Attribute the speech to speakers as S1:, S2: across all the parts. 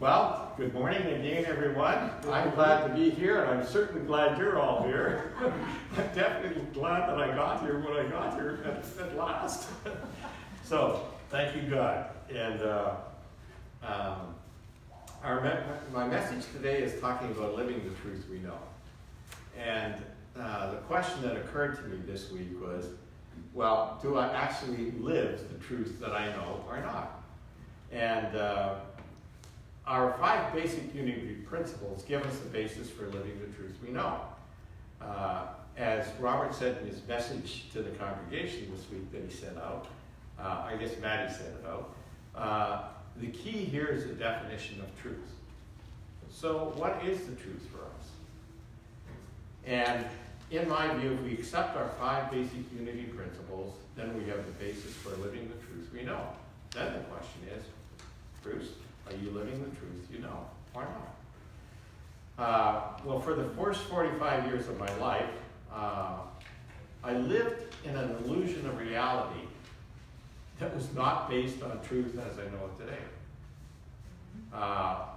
S1: Well, good morning again, everyone. I'm glad to be here, and I'm certainly glad you're all here. I'm definitely glad that I got here when I got here at last. So, thank you, God. And my message today is talking about living the truth we know. And the question that occurred to me this week was, well, do I actually live the truth that I know or not? And our 5 basic unity principles give us the basis for living the truth we know. As Robert said in his message to the congregation this week that he sent out, I guess Maddie sent it out, the key here is the definition of truth. So what is the truth for us? And in my view, if we accept our 5 basic unity principles, then we have the basis for living the truth we know. Then the question is, Bruce, are you living the truth you know or not? Well, for the first 45 years of my life, I lived in an illusion of reality that was not based on truth as I know it today. I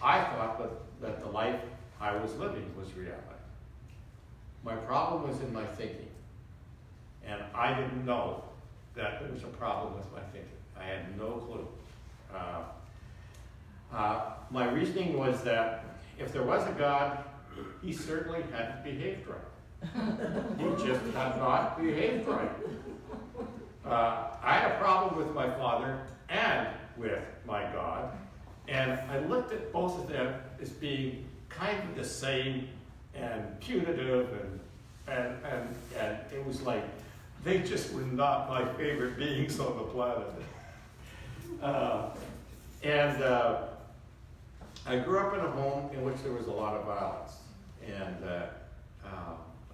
S1: thought that the life I was living was reality. My problem was in my thinking, and I didn't know that there was a problem with my thinking. I had no clue. My reasoning was that if there was a God, he certainly hadn't behaved right. He just had not behaved right. I had a problem with my father and with my God, and I looked at both of them as being kind of the same and punitive, and it was like they just were not my favorite beings on the planet. I grew up in a home in which there was a lot of violence. And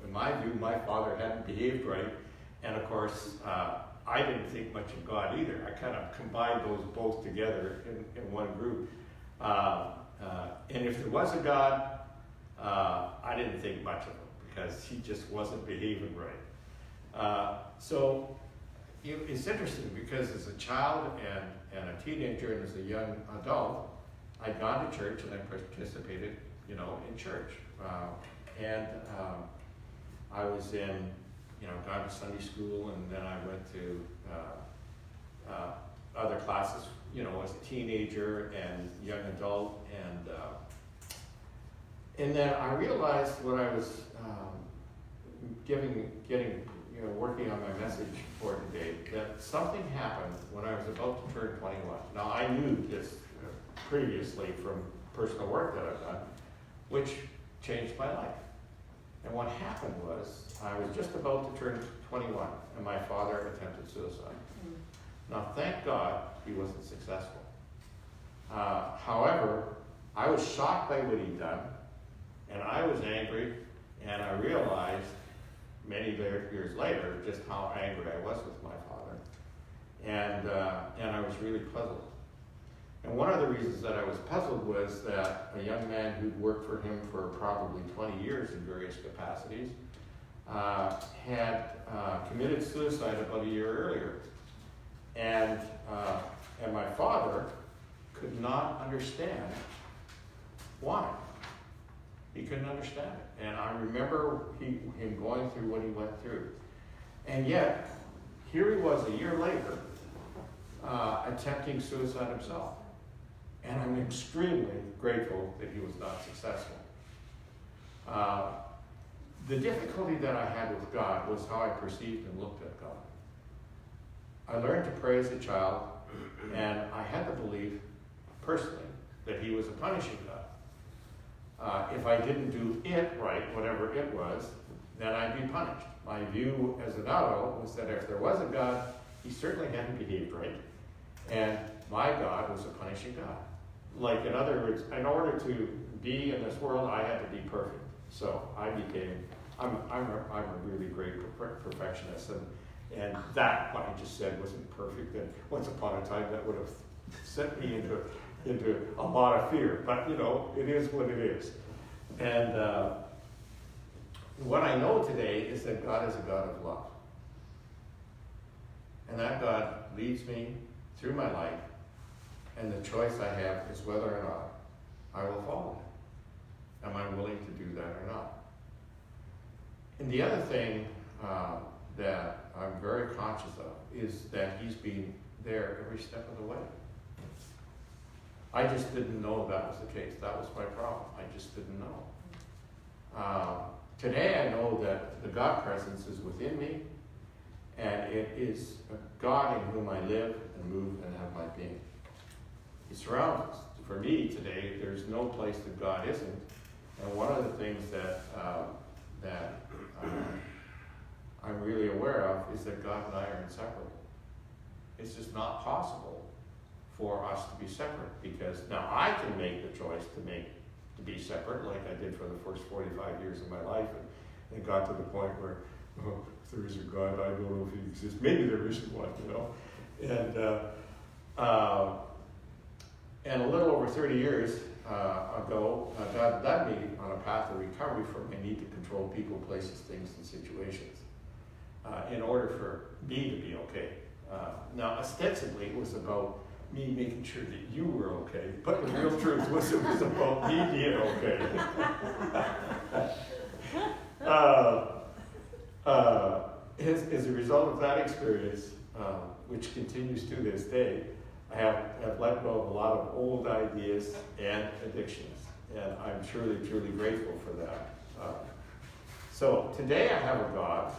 S1: in my view, my father hadn't behaved right. And of course, I didn't think much of God either. I kind of combined those both together in one group. And if there was a God, I didn't think much of him because he just wasn't behaving right. So it's interesting because as a child and a teenager and as a young adult, I'd gone to church and I participated, in church. I was in, gone to Sunday school, and then I went to other classes, as a teenager and young adult. And then I realized when I was working on my message for today, that something happened when I was about to turn 21. Now, I knew this previously from personal work that I've done, which changed my life. And what happened was, I was just about to turn 21, and my father attempted suicide. Now, thank God he wasn't successful. However, I was shocked by what he'd done, and I was angry, and I realized many years later just how angry I was with my father. And I was really puzzled. And one of the reasons that I was puzzled was that a young man who'd worked for him for probably 20 years in various capacities had committed suicide about a year earlier. And my father could not understand why. He couldn't understand it. And I remember him going through what he went through. And yet, here he was a year later, attempting suicide himself. And I'm extremely grateful that he was not successful. The difficulty that I had with God was how I perceived and looked at God. I learned to pray as a child, and I had to believe personally that he was a punishing God. If I didn't do it right, whatever it was, then I'd be punished. My view as an adult was that if there was a God, he certainly hadn't behaved right, and my God was a punishing God. Like, in other words, in order to be in this world, I had to be perfect. So I'm a really great perfectionist, and that, what I just said, wasn't perfect. And once upon a time, that would have sent me into a lot of fear. But, it is what it is. And what I know today is that God is a God of love. And that God leads me through my life And the choice I have is whether or not I will follow him. Am I willing to do that or not? And the other thing that I'm very conscious of is that he's been there every step of the way. I just didn't know that was the case. That was my problem. I just didn't know. Today I know that the God presence is within me, and it is a God in whom I live and move and have my being. He surrounds us. For me today, there's no place that God isn't. And one of the things that I'm really aware of is that God and I are inseparable. It's just not possible for us to be separate, because now I can make the choice to be separate, like I did for the first 45 years of my life, and it got to the point where, oh, if there is a God, I don't know if he exists. Maybe there isn't one, you know. And a little over 30 years ago, God led me on a path of recovery from my need to control people, places, things, and situations in order for me to be okay. Now, ostensibly, it was about me making sure that you were okay, but the real truth was it was about me being okay. As a result of that experience, which continues to this day, I have let go of a lot of old ideas and addictions, and I'm truly, truly grateful for that. So today I have a God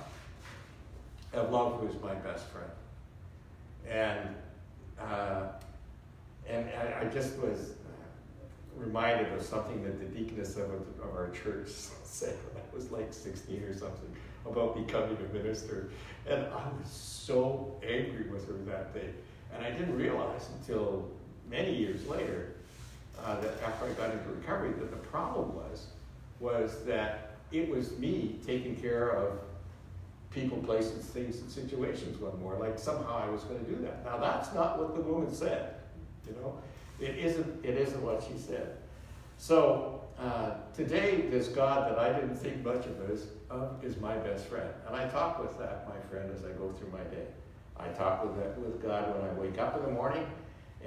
S1: of love who is my best friend. And I just was reminded of something that the deaconess of our church said when I was like 16 or something about becoming a minister. And I was so angry with her that day. And I didn't realize until many years later that after I got into recovery that the problem was that it was me taking care of people, places, things, and situations one more, like somehow I was going to do that. Now that's not what the woman said, you know. It isn't what she said. So today, this God that I didn't think much of is my best friend, and I talk with that, my friend, as I go through my day. I talk with God when I wake up in the morning,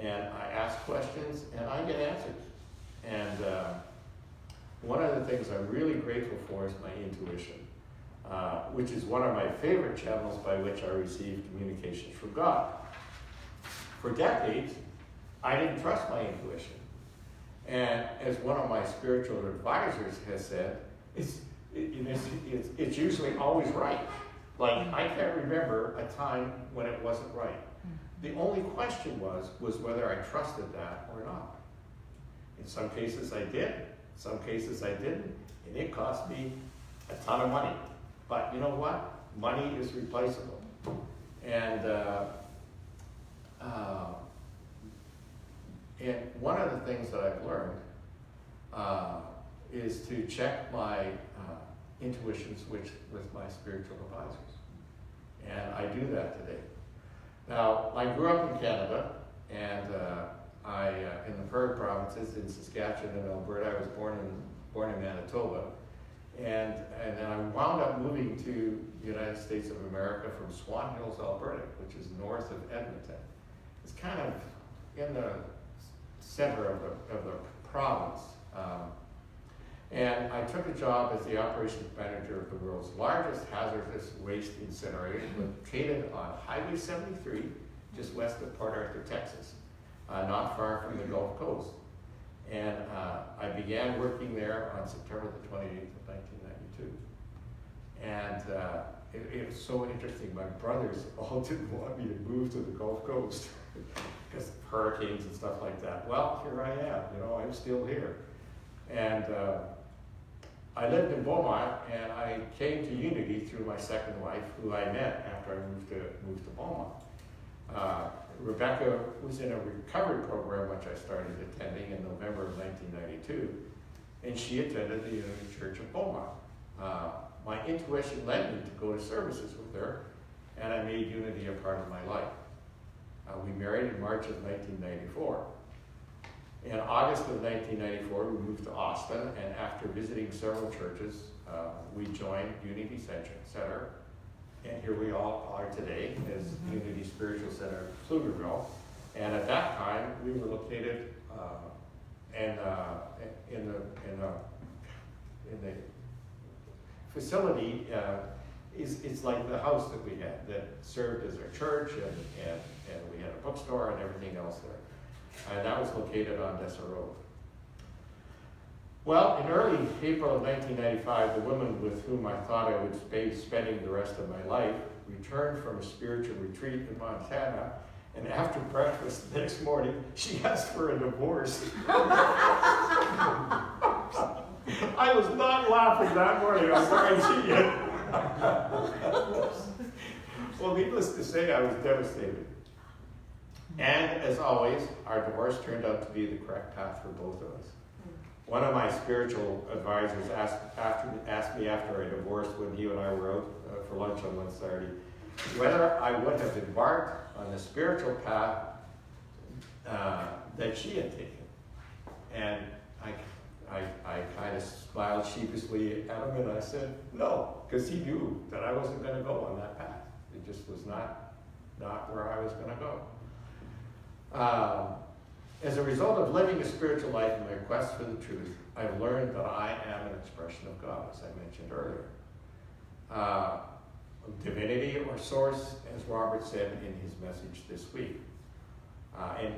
S1: and I ask questions, and I get answers. And one of the things I'm really grateful for is my intuition. Which is one of my favorite channels by which I receive communications from God. For decades, I didn't trust my intuition. And as one of my spiritual advisors has said, it's usually always right. Like, I can't remember a time when it wasn't right. The only question was whether I trusted that or not. In some cases I did, some cases I didn't, and it cost me a ton of money. But you know what? Money is replaceable. And one of the things that I've learned is to check my intuitions with my spiritual advisors. And I do that today. Now, I grew up in Canada, and in the Prairie provinces, in Saskatchewan and Alberta. I was born in Manitoba. And then I wound up moving to the United States of America from Swan Hills, Alberta, which is north of Edmonton. It's kind of in the center of the province. And I took a job as the operations manager of the world's largest hazardous waste incinerator, located on Highway 73, just west of Port Arthur, Texas, not far from the Gulf Coast. And I began working there on September the 28th of 1992. And it was so interesting. My brothers all didn't want me to move to the Gulf Coast because of hurricanes and stuff like that. Well, here I am, you know, I'm still here. And I lived in Beaumont, and I came to Unity through my second wife, who I met after I moved to Beaumont. Rebecca was in a recovery program which I started attending in November of 1992, and she attended the Unity Church of Beaumont. My intuition led me to go to services with her, and I made Unity a part of my life. We married in March of 1994. In August of 1994, we moved to Austin, and after visiting several churches, we joined Unity Center. And here we all are today as Unity Spiritual Center Pflugerville. And at that time, we were located in the facility. It's like the house that we had that served as our church, and we had a bookstore and everything else there. And that was located on Dessa Road. Well, in early April of 1995, the woman with whom I thought I would be spending the rest of my life returned from a spiritual retreat in Montana, and after breakfast the next morning, she asked for a divorce. I was not laughing that morning, I guarantee you. Well, needless to say, I was devastated. And as always, our divorce turned out to be the correct path for both of us. One of my spiritual advisors asked me after I divorced, when he and I were out for lunch on one Saturday, whether I would have embarked on the spiritual path that she had taken. And I kind of smiled sheepishly at him, and I said no, because he knew that I wasn't going to go on that path. It just was not where I was going to go. As a result of living a spiritual life in my quest for the truth, I've learned that I am an expression of God, as I mentioned earlier. Divinity or source, as Robert said in his message this week. And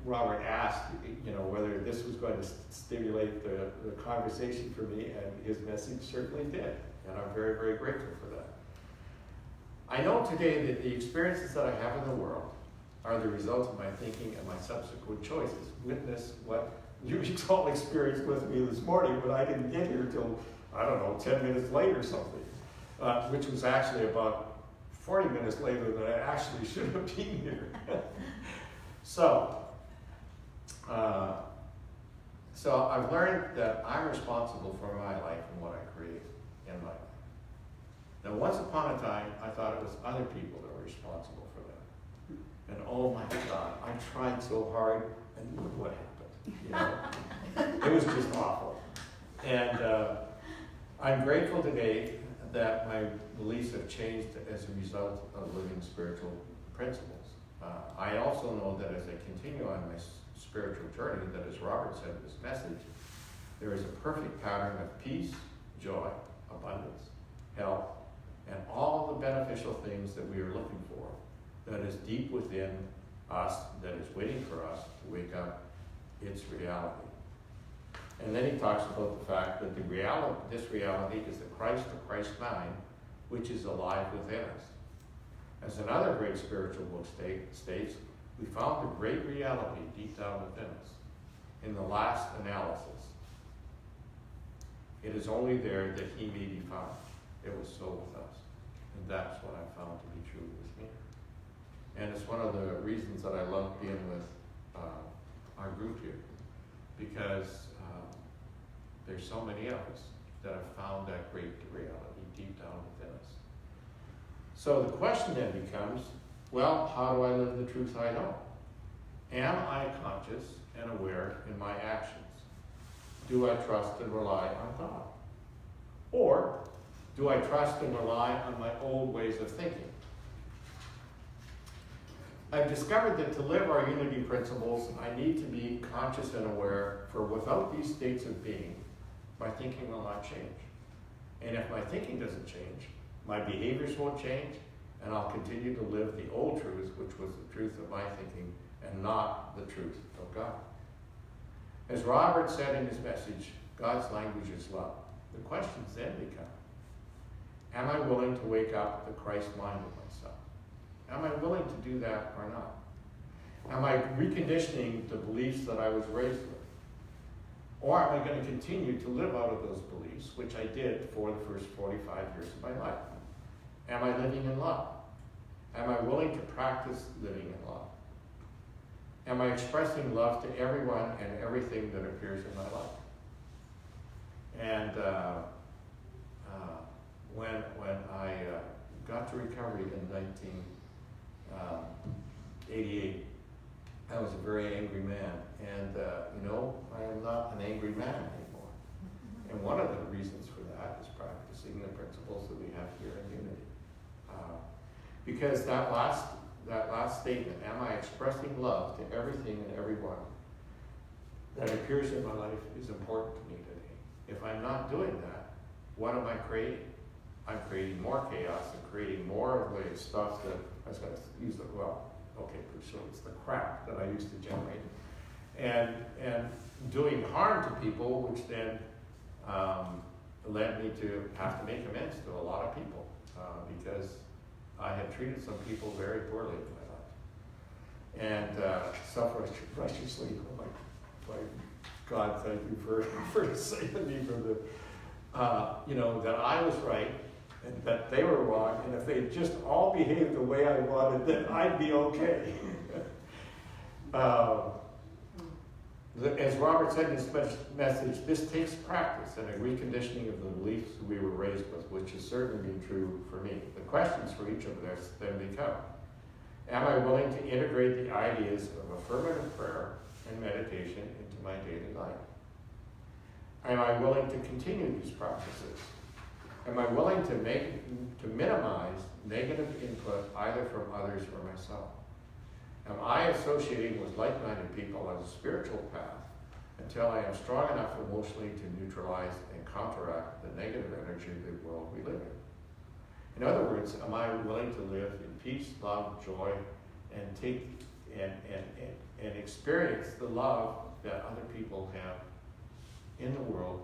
S1: Robert asked, whether this was going to stimulate the conversation for me, and his message certainly did. And I'm very, very grateful for that. I know today that the experiences that I have in the world are the result of my thinking and my subsequent choices. Witness what you all experienced with me this morning, but I didn't get here till, 10 minutes late or something, which was actually about 40 minutes later than I actually should have been here. So I've learned that I'm responsible for my life and what I create in my life. Now, once upon a time, I thought it was other people that were responsible for that. And oh my God, I tried so hard, and look what happened. It was just awful. And I'm grateful today that my beliefs have changed as a result of living spiritual principles. I also know that as I continue on my spiritual journey, that as Robert said in his message, there is a perfect pattern of peace, joy, abundance, health, and all the beneficial things that we are looking for that is deep within us, that is waiting for us to wake up its reality. And then he talks about the fact that this reality is the Christ or Christ mind, which is alive within us. As another great spiritual book states, we found the great reality deep down within us. In the last analysis, it is only there that he may be found. It was so with us. And that's what I found to be true with me. And it's one of the reasons that I love being with our group here, because there's so many of us that have found that great reality deep down within us. So the question then becomes, well, how do I live the truth I know? Am I conscious and aware in my actions? Do I trust and rely on God? Or do I trust and rely on my old ways of thinking? I've discovered that to live our unity principles, I need to be conscious and aware, for without these states of being, my thinking will not change. And if my thinking doesn't change, my behaviors won't change, and I'll continue to live the old truth, which was the truth of my thinking and not the truth of God. As Robert said in his message, God's language is love. The questions then become, am I willing to wake up the Christ mind of myself? Am I willing to do that or not? Am I reconditioning the beliefs that I was raised with? Or am I going to continue to live out of those beliefs, which I did for the first 45 years of my life? Am I living in love? Am I willing to practice living in love? Am I expressing love to everyone and everything that appears in my life? And when I got to recovery in 1988, I was a very angry man. And, I am not an angry man anymore. And one of the reasons for that is practicing the principles that we have here in unity. Because that last that last statement, am I expressing love to everything and everyone that appears in my life, is important to me today. If I'm not doing that, what am I creating? I'm creating more chaos and creating more of the stuff that I was going to use so it's the crap that I used to generate. And doing harm to people, which then led me to have to make amends to a lot of people because I had treated some people very poorly in my life. And self-righteously, my God, thank you for saving me from the, that I was right and that they were wrong, and if they just all behaved the way I wanted, then I'd be okay. As Robert said in his message, this takes practice and a reconditioning of the beliefs we were raised with, which has certainly been true for me. The questions for each of us then become, am I willing to integrate the ideas of affirmative prayer and meditation into my daily life? Am I willing to continue these practices? Am I willing to minimize negative input either from others or myself? Am I associating with like-minded people on a spiritual path until I am strong enough emotionally to neutralize and counteract the negative energy of the world we live in? In other words, am I willing to live in peace, love, joy, and take and experience the love that other people have in the world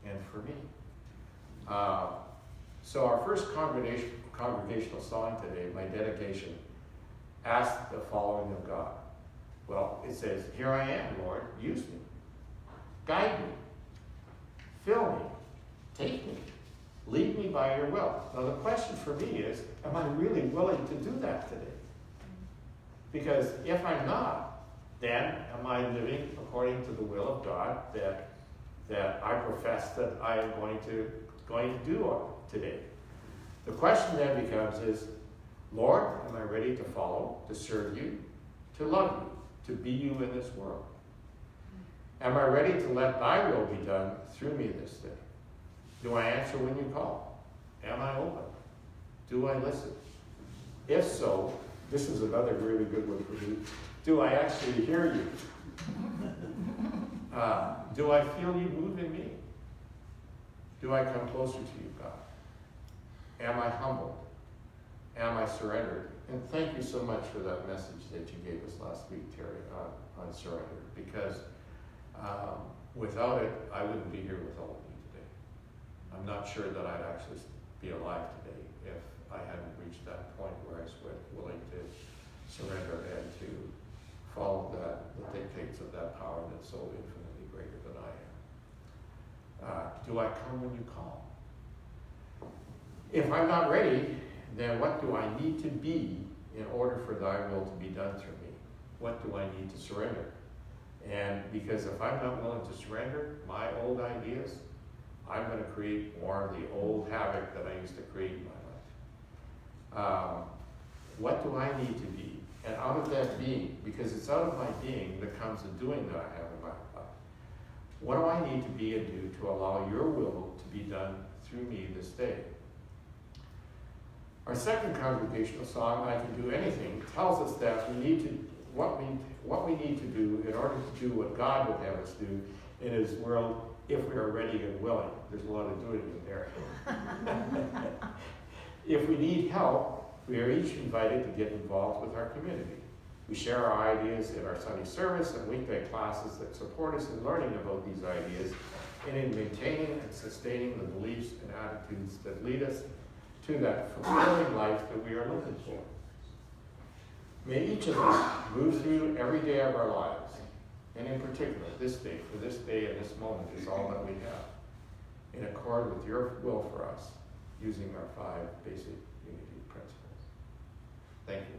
S1: and for me? So our first congregational song today, my dedication, ask the following of God. Well, it says, here I am, Lord, use me. Guide me. Fill me. Take me. Lead me by your will. Now the question for me is, am I really willing to do that today? Because if I'm not, then am I living according to the will of God that I profess that I am going to do today? The question then becomes is, Lord, am I ready to follow, to serve you, to love you, to be you in this world? Am I ready to let thy will be done through me this day? Do I answer when you call? Am I open? Do I listen? If so, this is another really good one for me. Do I actually hear you? Do I feel you move in me? Do I come closer to you, God? Am I humbled? Am I surrendered? And thank you so much for that message that you gave us last week, Terry, on surrender, because without it, I wouldn't be here with all of you today. I'm not sure that I'd actually be alive today if I hadn't reached that point where I was willing to surrender and to follow the dictates of that power that's so infinitely greater than I am. Do I come when you call? If I'm not ready, then what do I need to be in order for thy will to be done through me? What do I need to surrender? And because if I'm not willing to surrender my old ideas, I'm going to create more of the old havoc that I used to create in my life. What do I need to be? And out of that being, because it's out of my being that comes the doing that I have in my life, what do I need to be and do to allow your will to be done through me this day? Our second congregational song, I Can Do Anything, tells us that we need to, what we need to do in order to do what God would have us do in his world if we are ready and willing. There's a lot of doing in there. If we need help, we are each invited to get involved with our community. We share our ideas in our Sunday service and weekday classes that support us in learning about these ideas and in maintaining and sustaining the beliefs and attitudes that lead us to that fulfilling life that we are looking for. May each of us move through every day of our lives, and in particular this day, for this day and this moment is all that we have, in accord with your will for us, using our 5 basic unity principles. Thank you.